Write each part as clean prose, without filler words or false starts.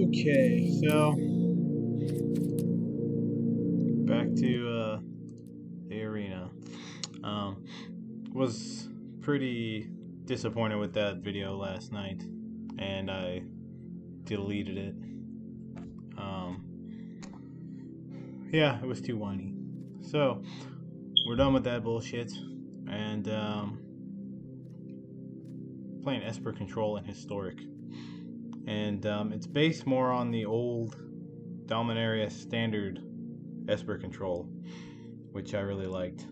Okay, so back to the arena. Was pretty disappointed with that video last night, and I deleted it. Um, yeah, it was too whiny. So we're done with that bullshit, and playing Esper Control and Historic, and it's based more on the old Dominaria standard Esper Control, which I really liked.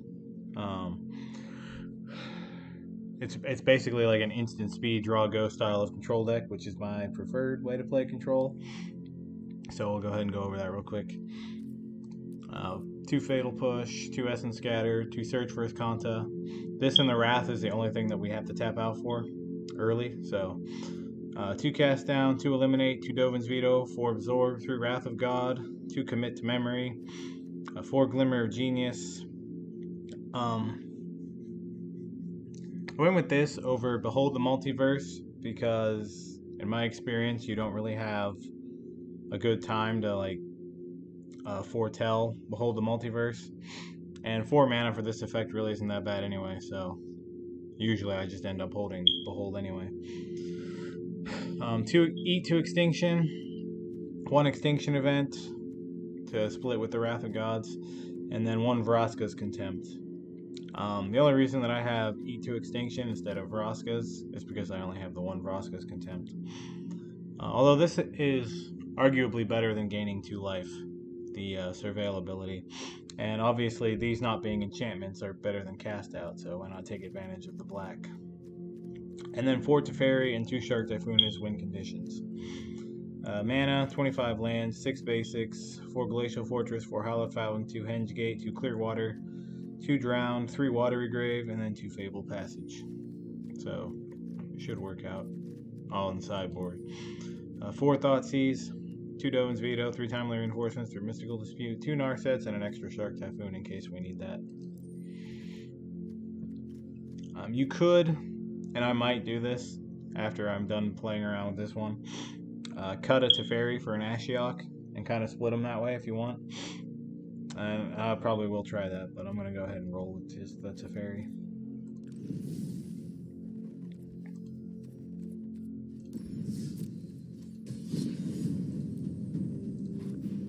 It's basically like an instant speed draw go style of control deck, which is my preferred way to play control. So we'll go ahead and go over that real quick. 2 Fatal Push, 2 Essence Scatter, 2 Search for Kanta. This and the Wrath is the only thing that we have to tap out for early. So 2 Cast Down, 2 Eliminate, 2 Dovin's Veto, 4 Absorb, 3 Wrath of God, 2 Commit to Memory, 4 Glimmer of Genius. I went with this over Behold the Multiverse because, in my experience, you don't really have a good time to foretell Behold the Multiverse. And 4 mana for this effect really isn't that bad anyway, so usually I just end up holding Behold anyway. 2 Extinction, 1 Extinction event to split with the Wrath of Gods, and then 1 Vraska's Contempt. The only reason that I have E2 Extinction instead of Vraska's is because I only have the 1 Vraska's Contempt. Although this is arguably better than gaining 2 life, the Surveil ability. And obviously these not being enchantments are better than Cast Out, so why not take advantage of the black. And then 4 Teferi and 2 Shark Typhoon as win conditions. Mana, 25 lands, 6 basics, 4 Glacial Fortress, 4 Hallowed Fountain, 2 Henge Gate, 2 Clearwater, 2 Drowned, 3 Watery Grave, and then 2 Fable Passage. So, should work out. All in the sideboard. 4 Thoughtseize, 2 Dovin's Veto, 3 Timely Reinforcements, 3 Mystical Dispute, 2 Narsets, and an extra Shark Typhoon in case we need that. You could, and I might do this after I'm done playing around with this one, cut a Teferi for an Ashiok and kind of split them that way if you want. And I probably will try that, but I'm going to go ahead and roll with just the Teferi.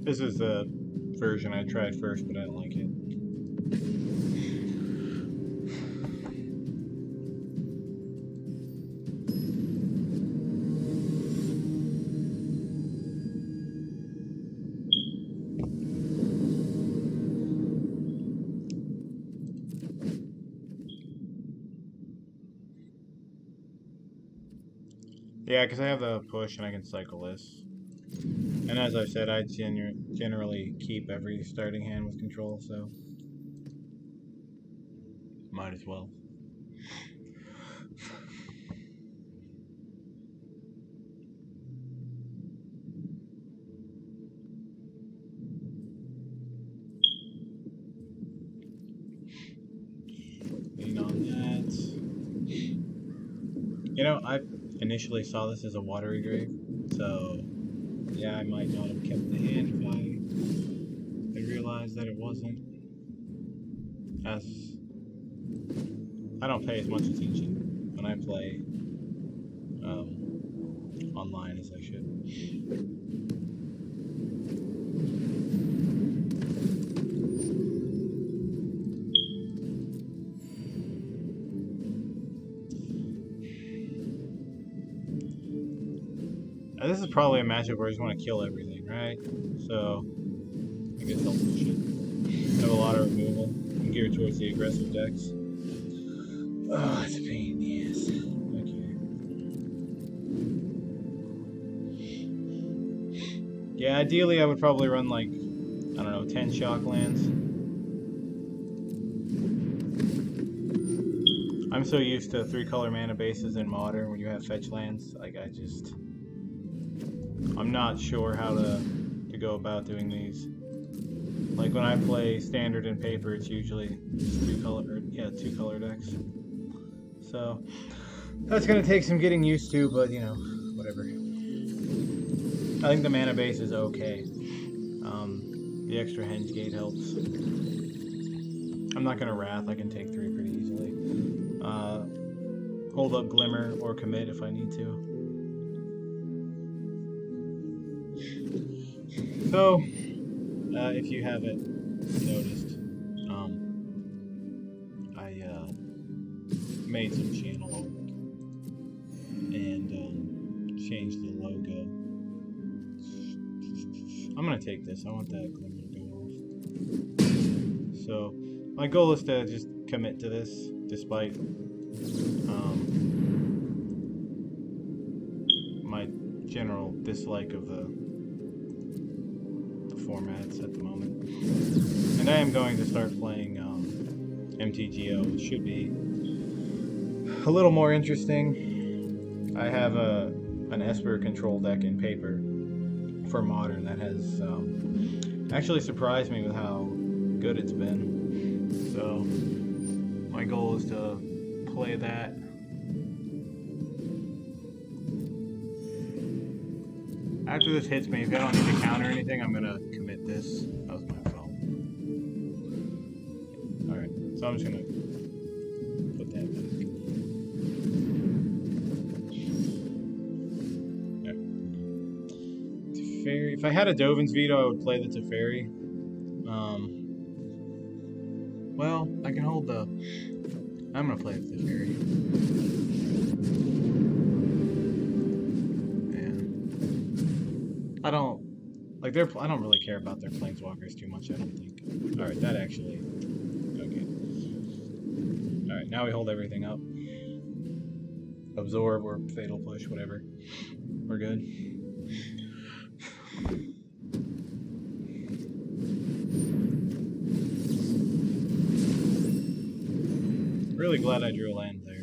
This is the version I tried first, but I didn't like it. Yeah, because I have the push and I can cycle this. And as I've said, I generally keep every starting hand with control, so might as well. Lean on that. You know, I initially saw this as a Watery Grave, so yeah, I might not have kept the hand if I realized that it wasn't. As I don't pay as much attention when I play online as I should. Now, this is probably a matchup where I just want to kill everything, right? So I guess I'll push it. Have a lot of removal. I'm geared towards the aggressive decks. Oh, it's a pain in the ass. Okay. Yeah, ideally I would probably run like, I don't know, 10 shock lands. I'm so used to 3-color mana bases in Modern when you have fetch lands. Like, I'm not sure how to go about doing these. Like when I play Standard and Paper, it's usually just 2-color decks. So that's gonna take some getting used to, but you know, whatever. I think the mana base is okay. The extra Henge Gate helps. I'm not gonna Wrath. I can take 3 pretty easily. Hold up Glimmer or commit if I need to. So, if you haven't noticed, I made some channel art and changed the logo. I'm gonna take this. I want that Glimmer to go off. So, my goal is to just commit to this, despite my general dislike of the formats at the moment. And I am going to start playing MTGO, which should be a little more interesting. I have an Esper control deck in paper for Modern that has actually surprised me with how good it's been. So my goal is to play that. After this hits me, if I don't need to counter anything, I'm gonna commit this. That was my phone. Alright, so I'm just gonna put that back. There. Teferi. If I had a Dovin's Veto, I would play the Teferi. Well, I can hold the... I'm gonna play the Teferi. I don't really care about their planeswalkers too much, I don't think. Alright, that actually... Okay. Alright, now we hold everything up. Absorb or Fatal Push, whatever. We're good. Really glad I drew a land there.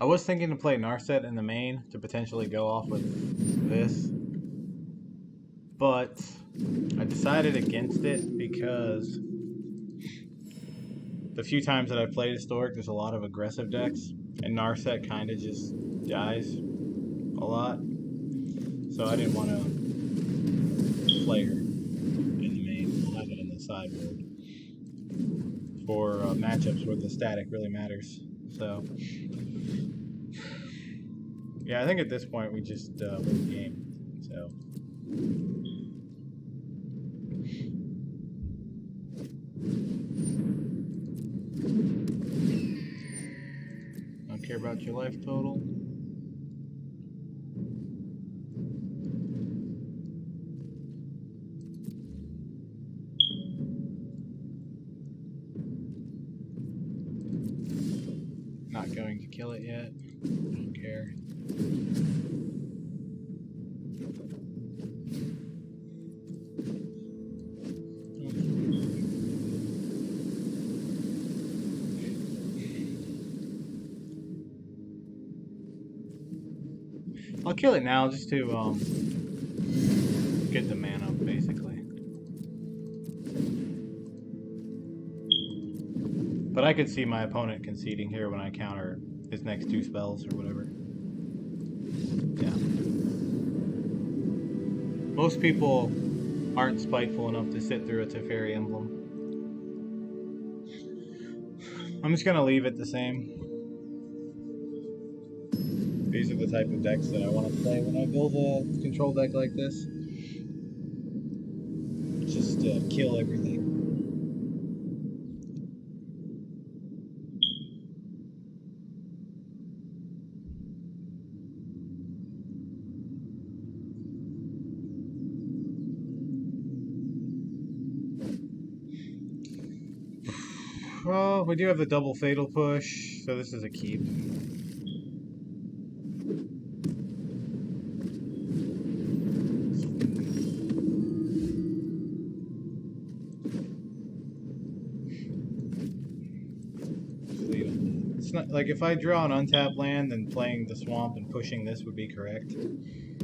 I was thinking to play Narset in the main to potentially go off with this, but I decided against it because the few times that I played Historic, there's a lot of aggressive decks, and Narset kind of just dies a lot, so I didn't want to play her in the main. I'll have it in the sideboard for matchups where the static really matters. So, yeah, I think at this point we just win the game. So, don't care about your life total. Not going to kill it yet. Don't care. I'll kill it now just to get the mana, basically. But I could see my opponent conceding here when I counter his next 2 spells or whatever. Yeah. Most people aren't spiteful enough to sit through a Teferi emblem. I'm just gonna leave it the same. These are the type of decks that I want to play when I build a control deck like this. Just kill everything. Well, we do have the double Fatal Push, so this is a keep. It's not like if I draw an untapped land, then playing the swamp and pushing this would be correct.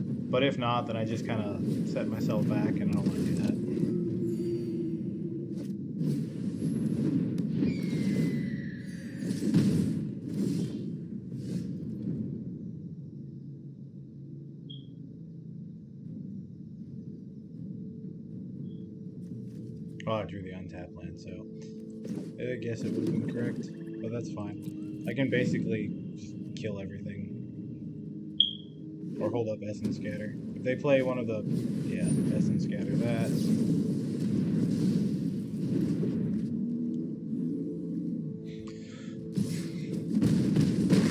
But if not, then I just kind of set myself back, and I don't want to do that. Oh, I drew the untapped land, so I guess it would have been correct, but that's fine. I can basically just kill everything. Or hold up Essence Scatter. If they play one of the... yeah, Essence Scatter that.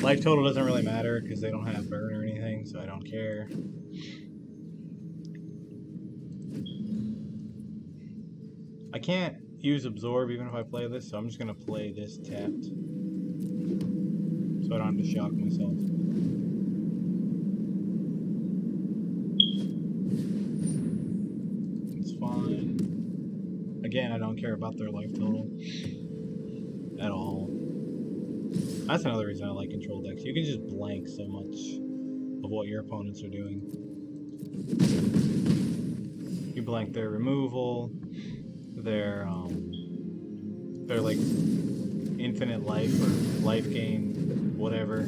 Life total doesn't really matter because they don't have burn or anything, so I don't care. I can't use Absorb even if I play this, so I'm just going to play this tapped. So I don't have to shock myself. It's fine. Again, I don't care about their life total at all. That's another reason I like control decks. You can just blank so much of what your opponents are doing. You blank their removal, their like infinite life or life gain, whatever.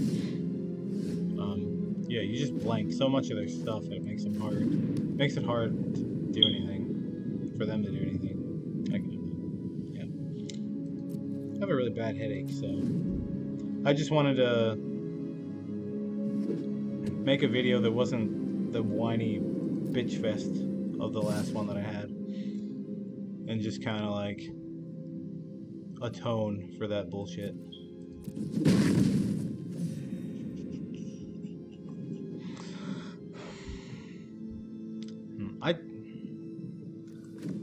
Yeah, you just blank so much of their stuff that it makes them hard. It makes it hard to do anything, for them to do anything. Yeah. I have a really bad headache, so I just wanted to make a video that wasn't the whiny bitch fest of the last one that I had, and just kind of like atone for that bullshit.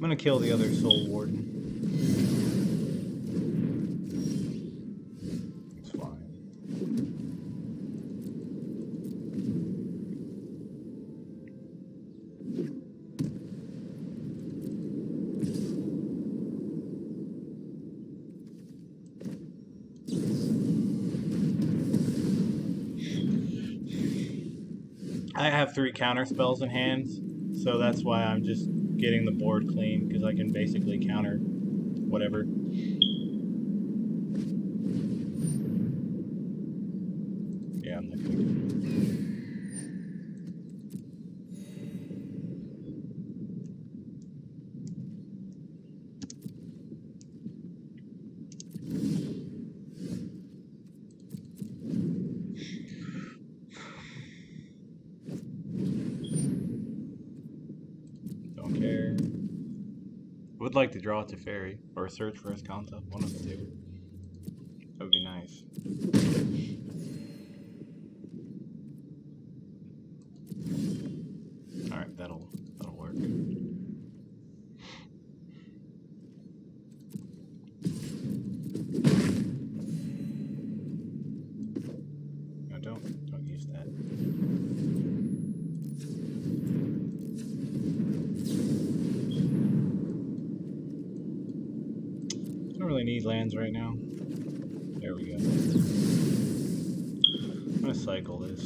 I'm gonna kill the other Soul Warden. It's fine. I have 3 counter spells in hand, so that's why I'm just getting the board clean, because I can basically counter whatever. Yeah, I'm not gonna do Don't care. Would like to draw to Fairy, or search for Escanta, one of the two. That would be nice. Alright, that'll work. No, don't use that. I don't really need lands right now. There we go. I'm gonna cycle this.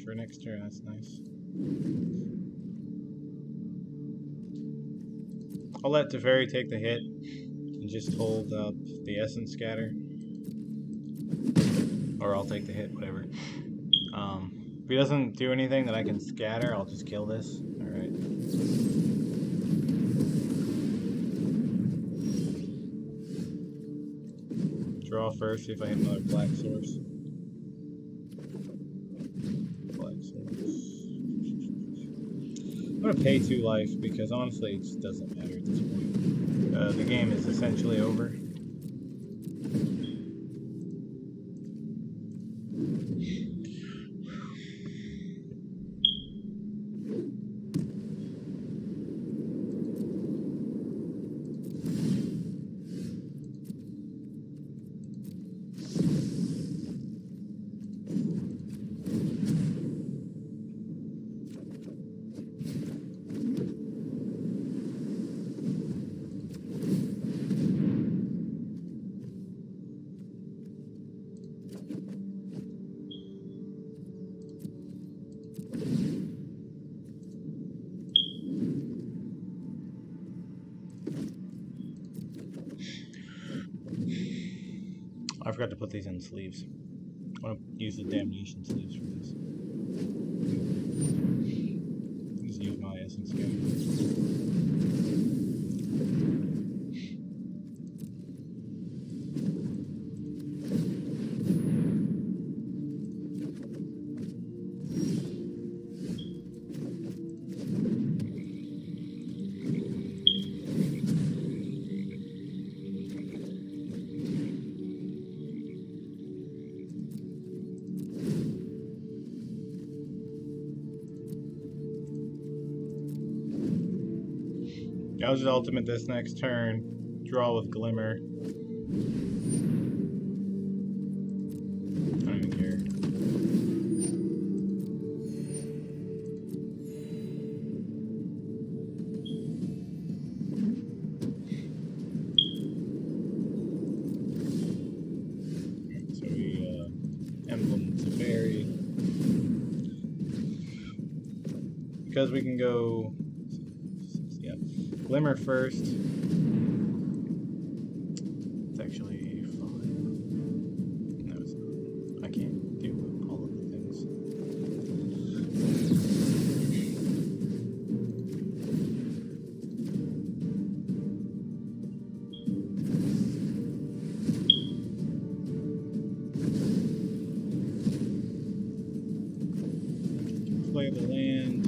For next turn, that's nice. I'll let Teferi take the hit and just hold up the Essence Scatter. Or I'll take the hit, whatever. If he doesn't do anything that I can scatter, I'll just kill this. Alright. Draw first, see if I hit another black source. I'm gonna pay 2 life because honestly it just doesn't matter at this point. The game is essentially over. I forgot to put these in sleeves. I want to use the damnation sleeves for this. Just use my essence scatter. I'll just ultimate this next turn. Draw with Glimmer. I don't even care. So we emblem Safari. Because we can go Glimmer first. It's actually fine. No, it's not. I can't do all of the things. Play the land.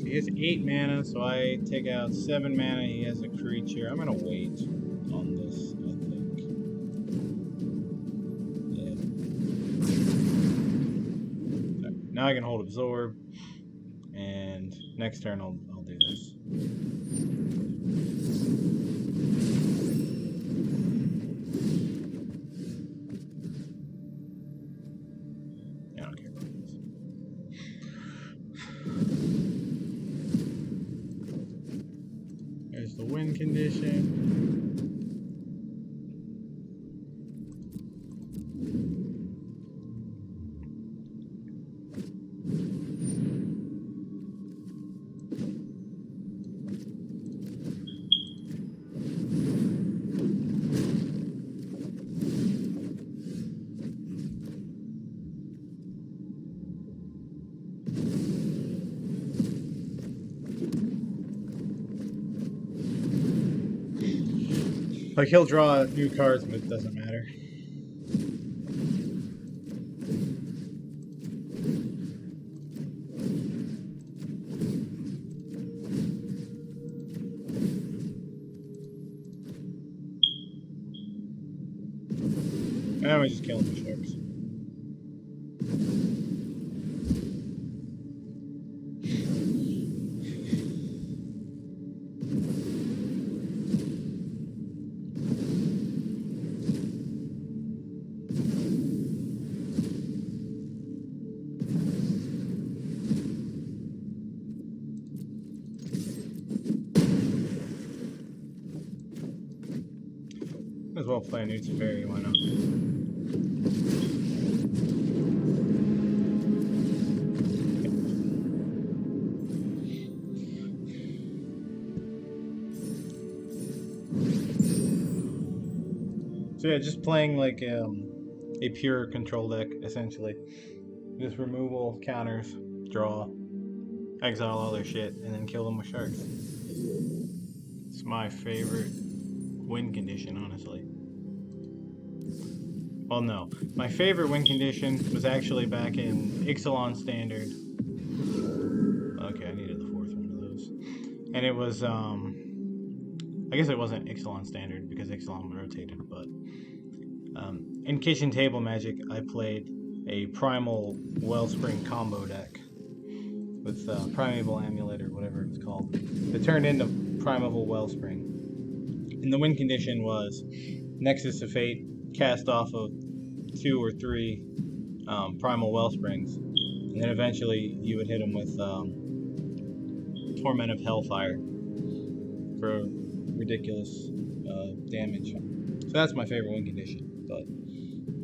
He has 8 mana, so I take out 7 mana. He has a creature. I'm gonna wait on this, I think. Yeah. Right. Now I can hold Absorb, and next turn I'll do this. I don't care about this. There's the win condition. Like, he'll draw new cards, but it doesn't matter. And we just kill him with sharks. As well play a new Teferi, why not? So yeah, just playing like a pure control deck, essentially. Just removal, counters, draw, exile all their shit, and then kill them with sharks. It's my favorite win condition, honestly. Well, no. My favorite win condition was actually back in Ixalan Standard. Okay, I needed the 4th one of those. And it was, I guess it wasn't Ixalan Standard because Ixalan rotated, but in Kitchen Table Magic, I played a Primal Wellspring combo deck with Primeval Amulet or whatever it was called. It turned into Primeval Wellspring. And the win condition was Nexus of Fate, cast off of 2 or 3 Primal Wellsprings, and then eventually you would hit them with Torment of Hellfire for ridiculous damage. So that's my favorite win condition, but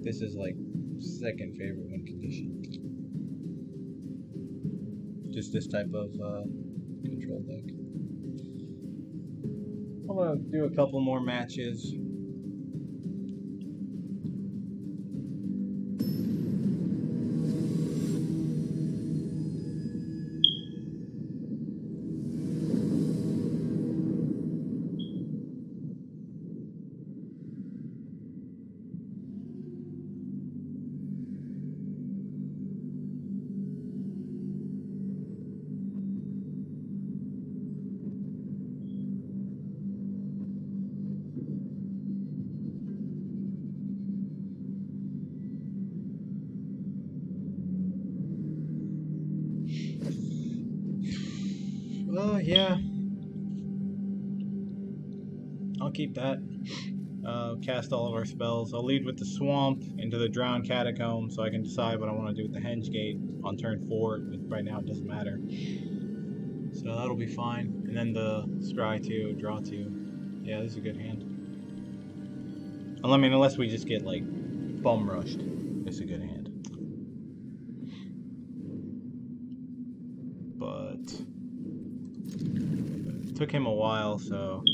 this is like second favorite win condition. just this type of control deck. I'm gonna do a couple more matches. Oh, yeah. I'll keep that. Cast all of our spells. I'll lead with the Swamp into the Drowned Catacomb so I can decide what I want to do with the Henge Gate on turn 4. Right now it doesn't matter. So that'll be fine. And then the Scry 2, Draw 2. Yeah, this is a good hand. I mean, unless we just get, like, bum rushed. It's a good hand. But it took him a while, so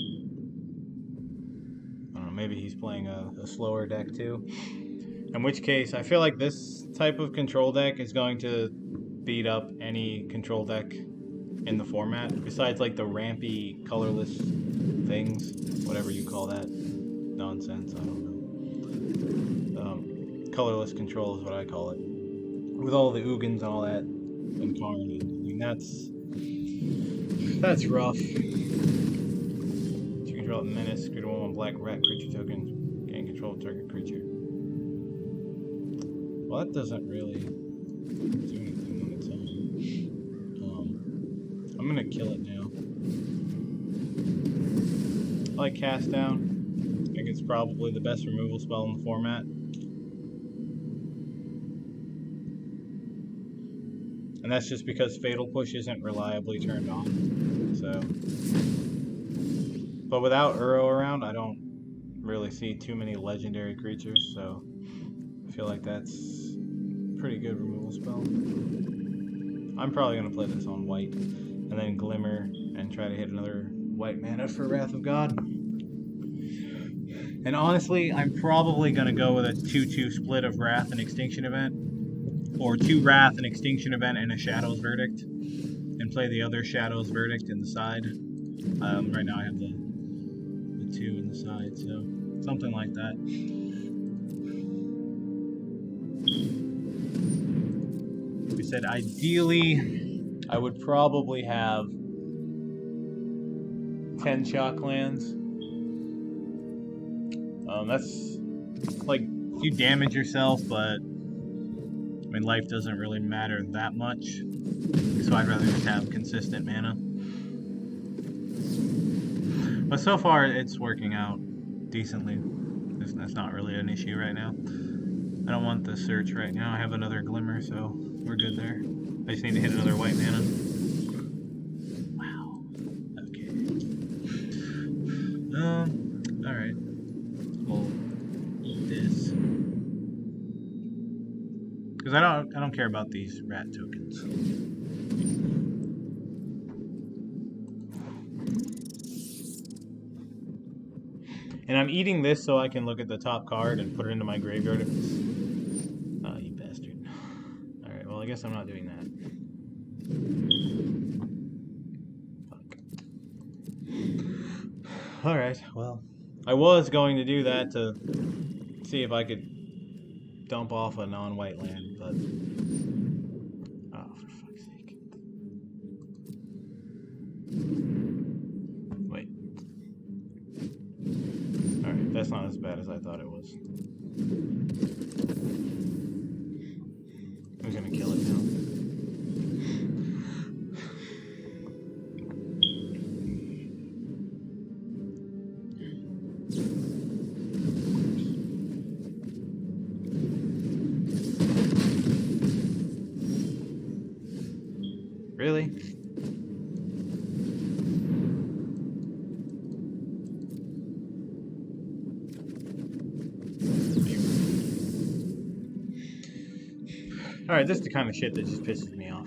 I don't know, maybe he's playing a slower deck too. In which case, I feel like this type of control deck is going to beat up any control deck in the format, besides like the rampy, colorless things, whatever you call that nonsense, I don't know. Colorless control is what I call it. With all the Ugins and all that, and Karn, I mean, that's rough. You control a menace, create a 1/1 black rat creature token, gain control of target creature. Well, that doesn't really do anything on its own. I'm gonna kill it now. I like Cast Down. I think it's probably the best removal spell in the format. And that's just because Fatal Push isn't reliably turned on. So, but without Uro around, I don't really see too many legendary creatures, so I feel like that's a pretty good removal spell. I'm probably going to play this on white, and then Glimmer, and try to hit another white mana for Wrath of God. And honestly, I'm probably going to go with a 2-2 split of Wrath and Extinction Event, or 2 Wrath, an Extinction Event, and a Shadow's Verdict, and play the other Shadow's Verdict in the side. Right now I have the 2 in the side, so something like that. Like I said, ideally, I would probably have 10 shock lands. That's like, you damage yourself, but I mean, life doesn't really matter that much, so I'd rather just have consistent mana. But so far, it's working out decently. That's not really an issue right now. I don't want the search right now. I have another Glimmer, so we're good there. I just need to hit another white mana. Wow. Okay. Alright. We'll eat this. Because I don't care about these rat tokens. And I'm eating this so I can look at the top card and put it into my graveyard if it's... Oh, you bastard. Alright, well I guess I'm not doing that. Fuck. Alright, well, I was going to do that to see if I could dump off a non-white land, but... Oh, for fuck's sake. Wait. Alright, that's not as bad as I thought it was. I'm gonna kill it now. Really? Alright, this is the kind of shit that just pisses me off.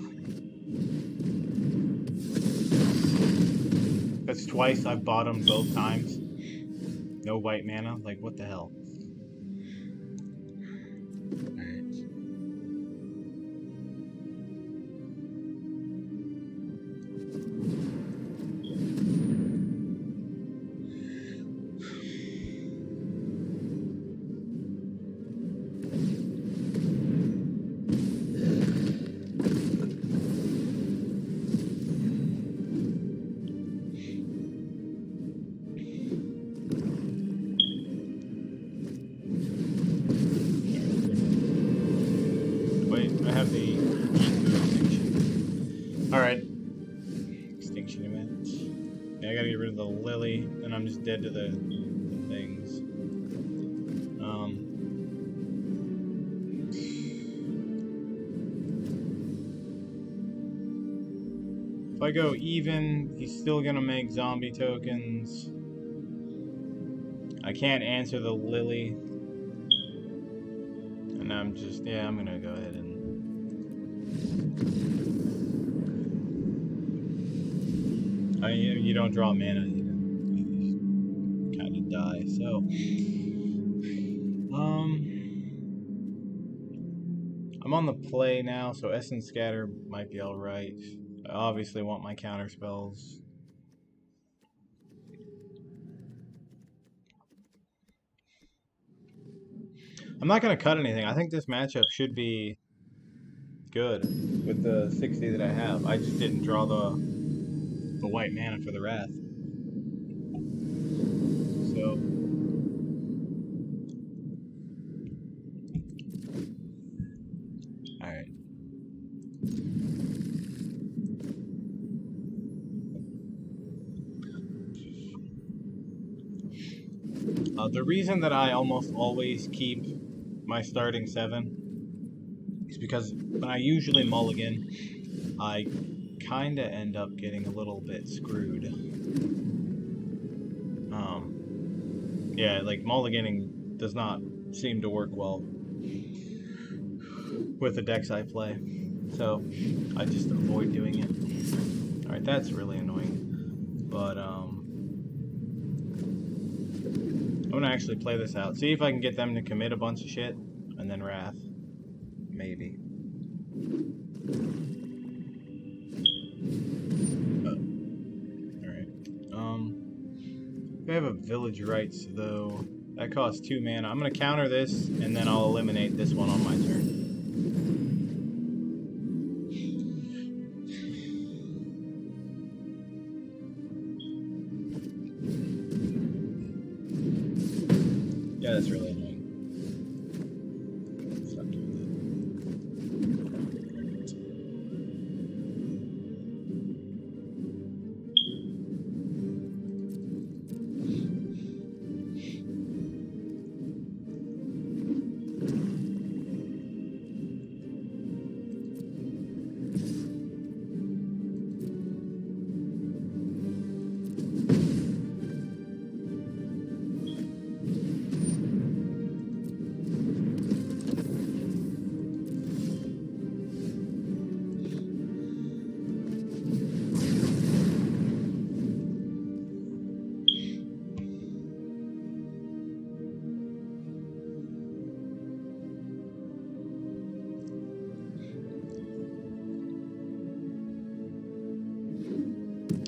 That's twice I've bottomed both times. No white mana? Like, what the hell? Wait, I have the extinction. Alright. Extinction event. Yeah, I gotta get rid of the lily, and I'm just dead to the things. If I go even, he's still gonna make zombie tokens. I can't answer the lily. And I'm just, yeah, I'm gonna go ahead and... you don't draw mana, you kind of die, so... I'm on the play now, so Essence Scatter might be alright. I obviously want my counter spells. I'm not going to cut anything. I think this matchup should be good with the 60 that I have. I just didn't draw the white mana for the Wrath. So... Alright. The reason that I almost always keep my starting 7 is because when I usually mulligan, I kind of end up getting a little bit screwed. Yeah, like mulliganing does not seem to work well with the decks I play, so I just avoid doing it. Alright, that's really annoying, but I'm gonna actually play this out. See if I can get them to commit a bunch of shit, and then Wrath. Maybe. Alright. If I have a Village Rites, though, that costs 2 mana. I'm gonna counter this, and then I'll eliminate this one on my turn. Yeah, that's really annoying. Stop doing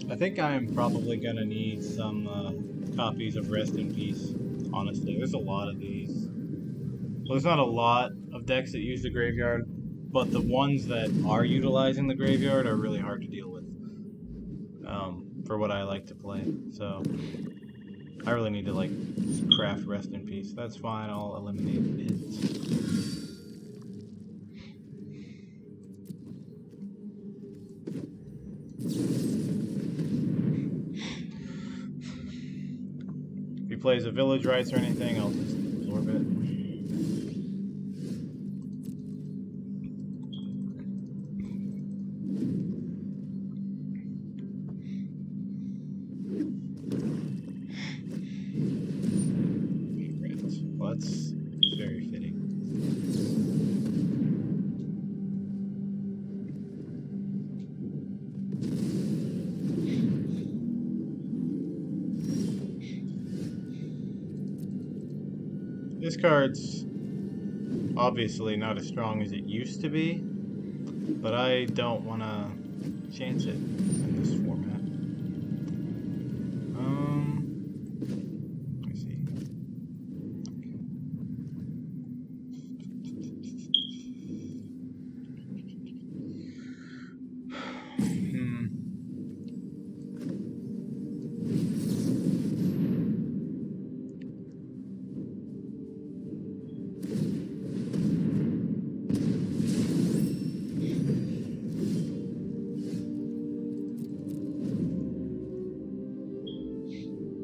I think I'm probably gonna need some copies of Rest in Peace, honestly. There's a lot of these. Well, there's not a lot of decks that use the graveyard, but the ones that are utilizing the graveyard are really hard to deal with for what I like to play. So I really need to like craft Rest in Peace. That's fine, I'll eliminate it. If he plays a Village Rites or anything, I'll just absorb it. Well, that's very fitting. This card's obviously not as strong as it used to be, but I don't want to chance it in this format. Let me see.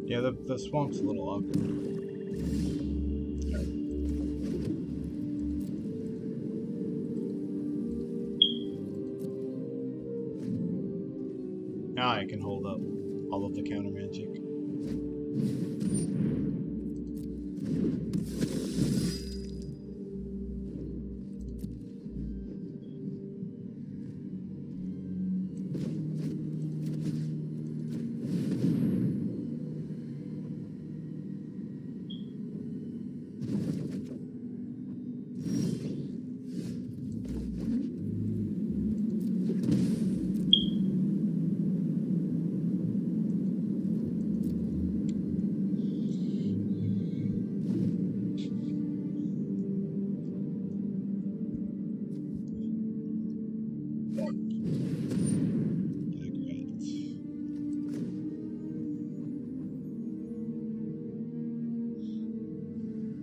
Yeah, the swamp's a little awkward. Now I can hold up all of the counter magic.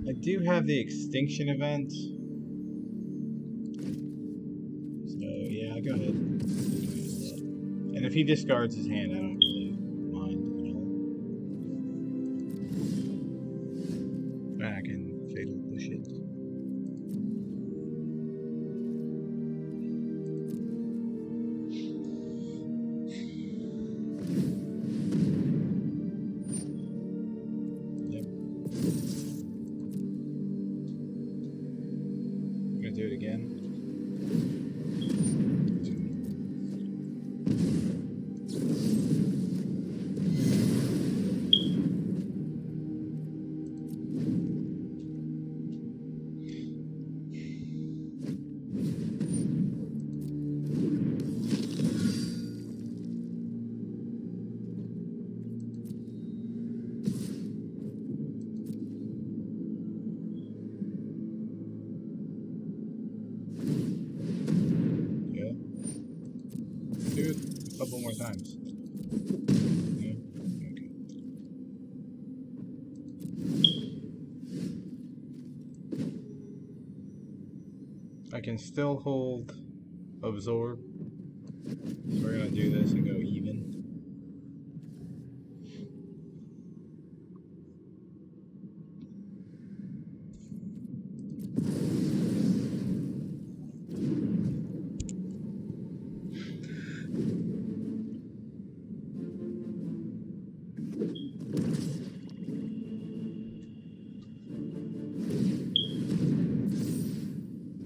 I do have the extinction event. So yeah, go ahead. And if he discards his hand, I don't really mind at all. I can fatal push it. Yep. I'm gonna do it again. Do it a couple more times. Yeah. Okay. I can still hold absorb. So we're gonna do this and go even.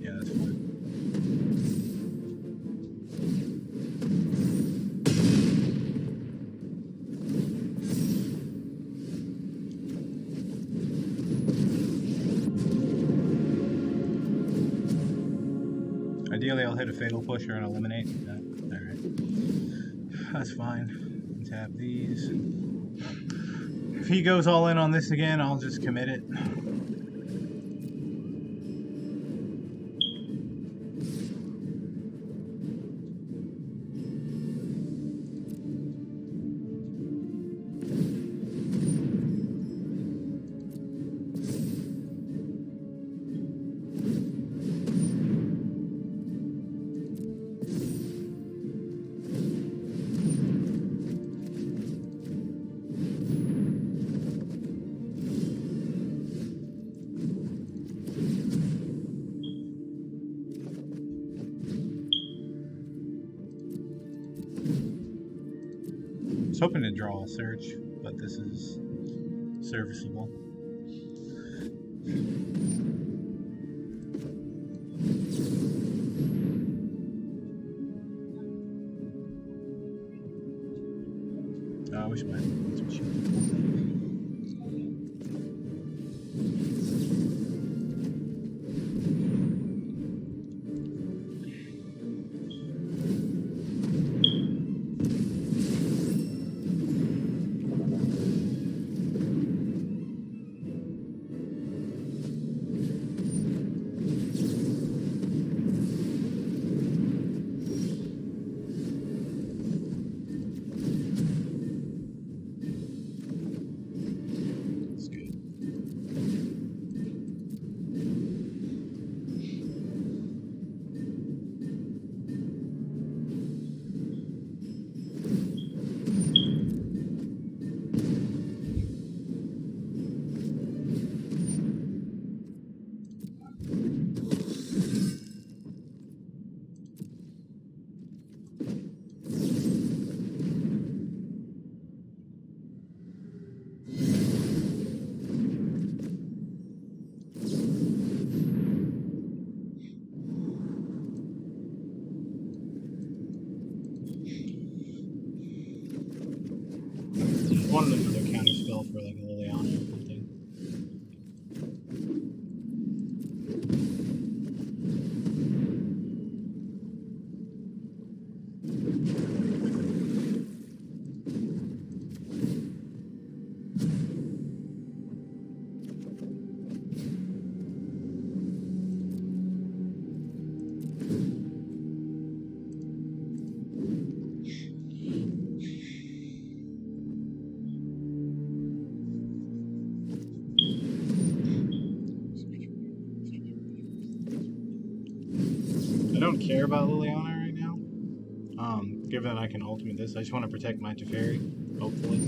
Yeah, that's fine. Ideally, I'll hit a fatal push or an eliminate. Alright. That's fine. Tap these. If he goes all in on this again, I'll just commit it. I was hoping to draw a search, but this is serviceable. I wish my hands would shoot. wanted another counter spell for like a Liliana or something. I don't care about Liliana right now. Given that I can ultimate this, I just want to protect my Teferi, hopefully.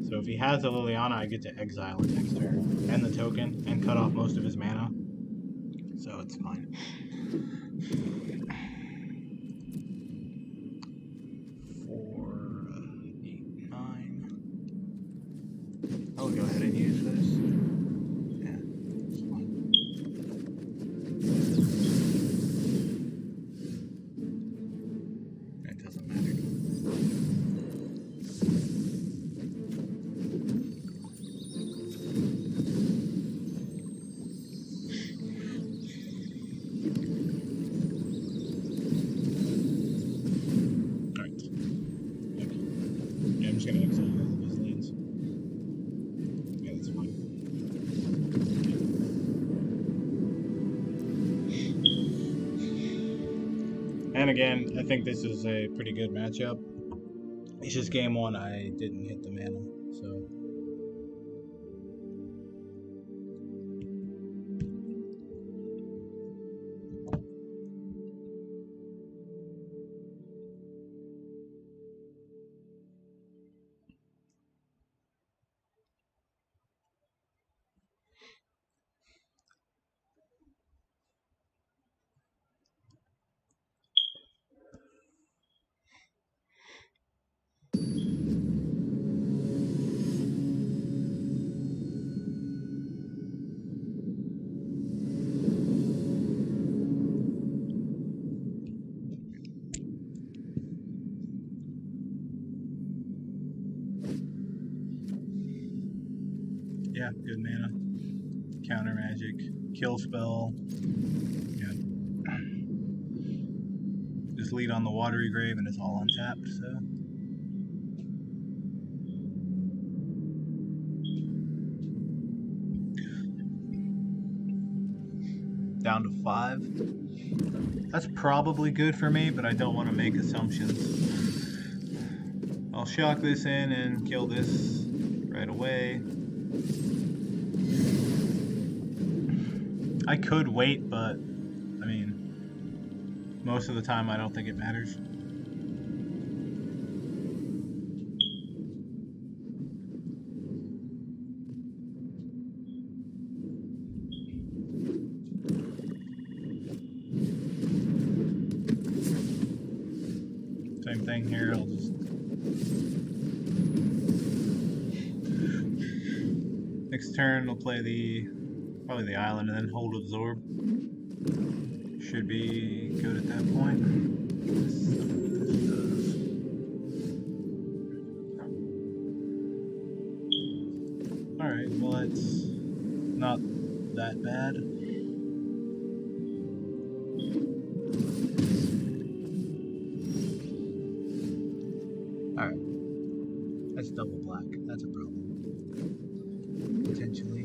So if he has a Liliana, I get to exile it next turn, and the token, and cut off most of his mana. So it's fine. 4, 8, 9. I'll go ahead and use this. Yeah, it's fine. It doesn't matter. Alright. Yeah, I'm just gonna exile all of these lands. Yeah, that's fine. And again, I think this is a pretty good matchup. It's just game 1 I didn't hit the mana, so... Yeah, good mana. Counter magic, kill spell. Yeah. Just lead on the Watery Grave and it's all untapped, so. Down to 5. That's probably good for me, but I don't want to make assumptions. I'll shock this in and kill this right away. I could wait, but I mean, most of the time I don't think it matters. Same thing here, I'll just... Next turn we'll play probably the island and then hold absorb. Should be good at that point. Alright, well it's not that bad. Alright. That's double black. That's a problem. Potentially.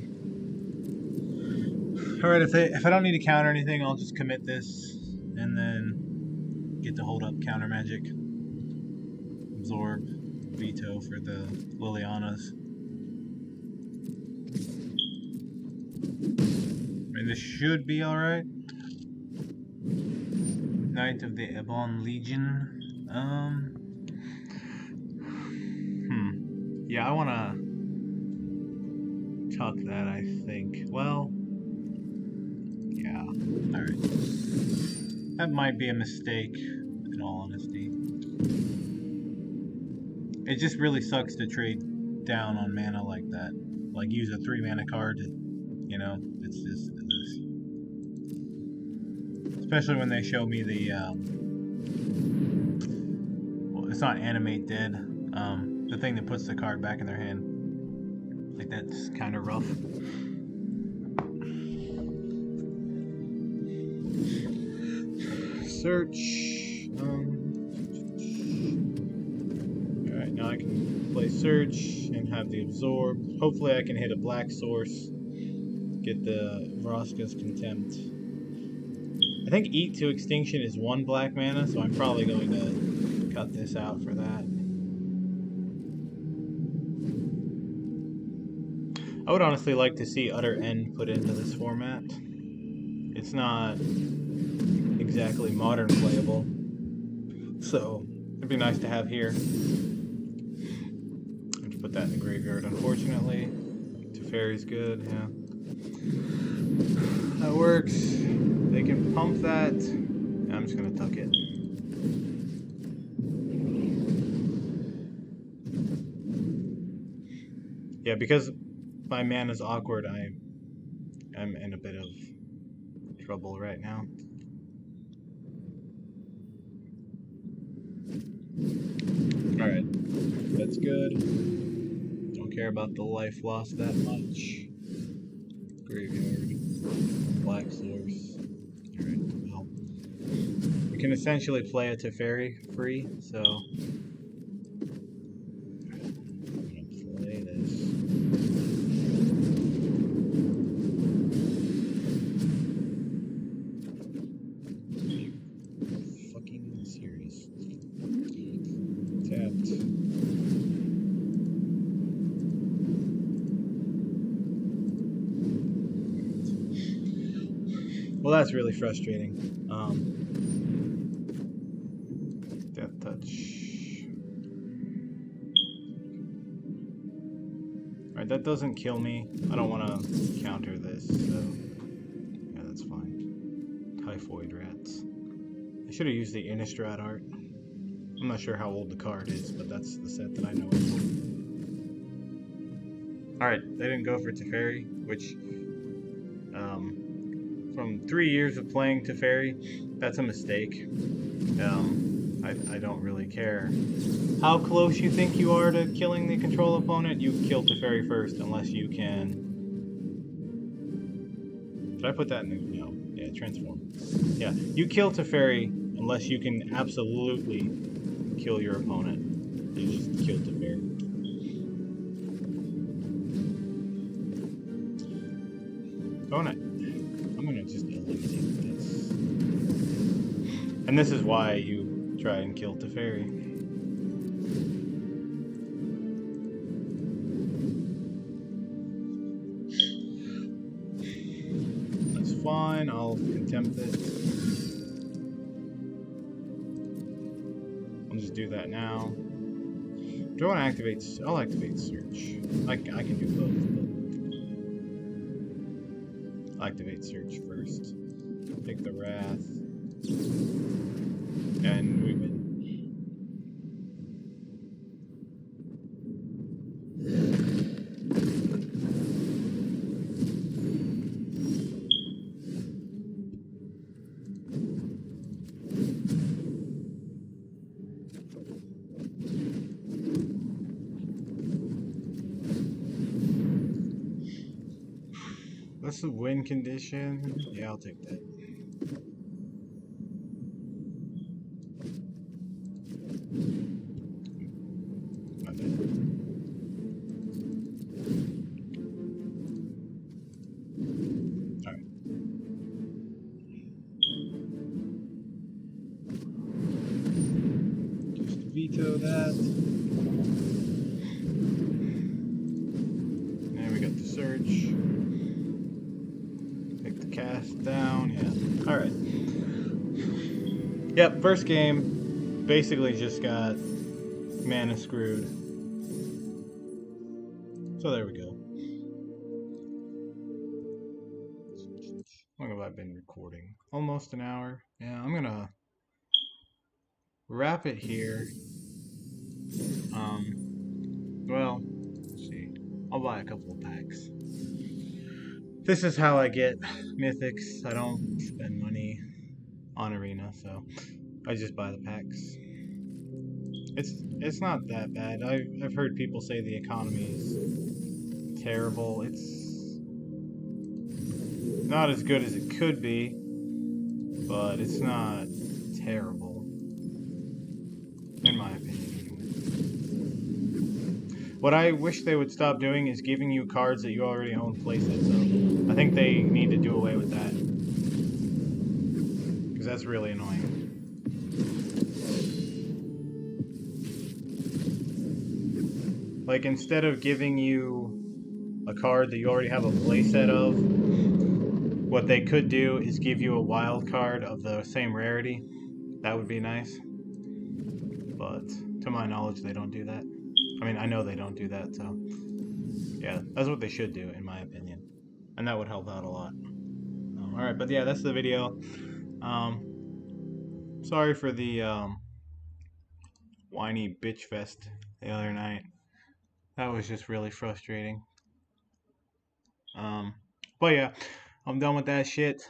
Alright, if I don't need to counter anything, I'll just commit this and then get to hold up counter magic. Absorb, veto for the Lilianas. I mean, this should be alright. Knight of the Ebon Legion. Yeah, I wanna tuck that, I think. Well, yeah, alright. That might be a mistake, in all honesty. It just really sucks to trade down on mana like that. Like, use a 3 mana card, you know, it's just... Especially when they show me the, well, it's not Animate Dead, the thing that puts the card back in their hand. Like, that's kind of rough. Search. Alright, now I can play search and have the absorb. Hopefully I can hit a black source. Get the Vraska's Contempt. I think Eat to Extinction is 1 black mana, so I'm probably going to cut this out for that. I would honestly like to see Utter End put into this format. It's not exactly modern playable, so it'd be nice to have here. I have to put that in the graveyard, unfortunately. Teferi's good, yeah. That works. They can pump that. I'm just gonna tuck it. Yeah, because my mana's awkward, I'm in a bit of trouble right now. Alright, that's good. Don't care about the life loss that much. Graveyard. Black source. Alright, well. We can essentially play a Teferi free, so I'm gonna play this. Fucking serious. Tapped. Well, that's really frustrating. Death Touch. Alright, that doesn't kill me. I don't want to counter this, so yeah, that's fine. Typhoid Rats. I should have used the Innistrad art. I'm not sure how old the card is, but that's the set that I know of. Alright, they didn't go for Teferi, which from 3 years of playing Teferi, that's a mistake. I don't really care how close you think you are to killing the control opponent. You kill Teferi first, unless you can. Did I put that in the... No. Yeah, transform. Yeah, you kill Teferi unless you can absolutely kill your opponent. You just kill Teferi. I'm gonna just eliminate this. And this is why you try and kill Teferi. That's fine, I'll contempt it. I'll just do that now. Do I want to activate? I'll activate search. I can do both. I'll activate search first. Take the Wrath. And we win. That's the win condition. Yeah, I'll take that. My bad. Alright. Just veto that. And we got the search. Cast down, yeah. Alright. Yep, first game, basically just got mana screwed. So there we go. How long have I been recording? Almost an hour. Yeah, I'm gonna wrap it here. Well, let's see. I'll buy a couple of packs. This is how I get mythics. I don't spend money on Arena, so I just buy the packs. It's not that bad. I've heard people say the economy is terrible. It's not as good as it could be, but it's not terrible, in my opinion. What I wish they would stop doing is giving you cards that you already own playsets of. I think they need to do away with that, because that's really annoying. Like, instead of giving you a card that you already have a playset of, what they could do is give you a wild card of the same rarity. That would be nice. But to my knowledge, they don't do that. I mean, I know they don't do that, so yeah, that's what they should do, in my opinion. And that would help out a lot. Alright, but yeah, that's the video. Sorry for the whiny bitch fest the other night. That was just really frustrating. Um, but yeah, I'm done with that shit.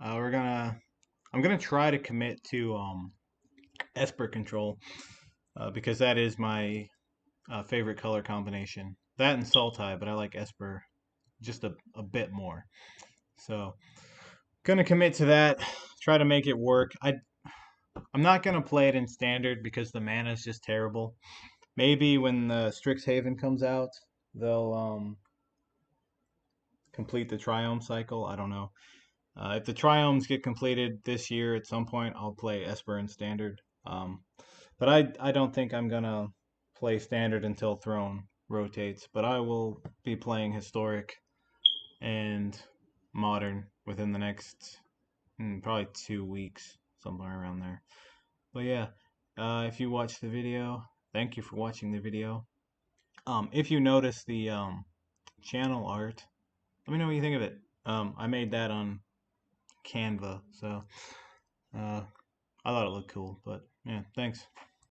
I'm gonna try to commit to Esper control because that is my favorite color combination. That and Sultai, but I like Esper just a bit more. So gonna commit to that. Try to make it work. I'm not gonna play it in standard because the mana is just terrible. Maybe when the Strixhaven comes out, they'll complete the Triome cycle. I don't know. If the Triomes get completed this year at some point, I'll play Esper in standard. But I don't think I'm gonna play standard until Throne rotates. But I will be playing historic and modern within the next probably 2 weeks, somewhere around there. But yeah, if you watched the video, thank you for watching the video. If you notice the channel art, let me know what you think of it. I made that on Canva, so I thought it looked cool. But yeah, thanks.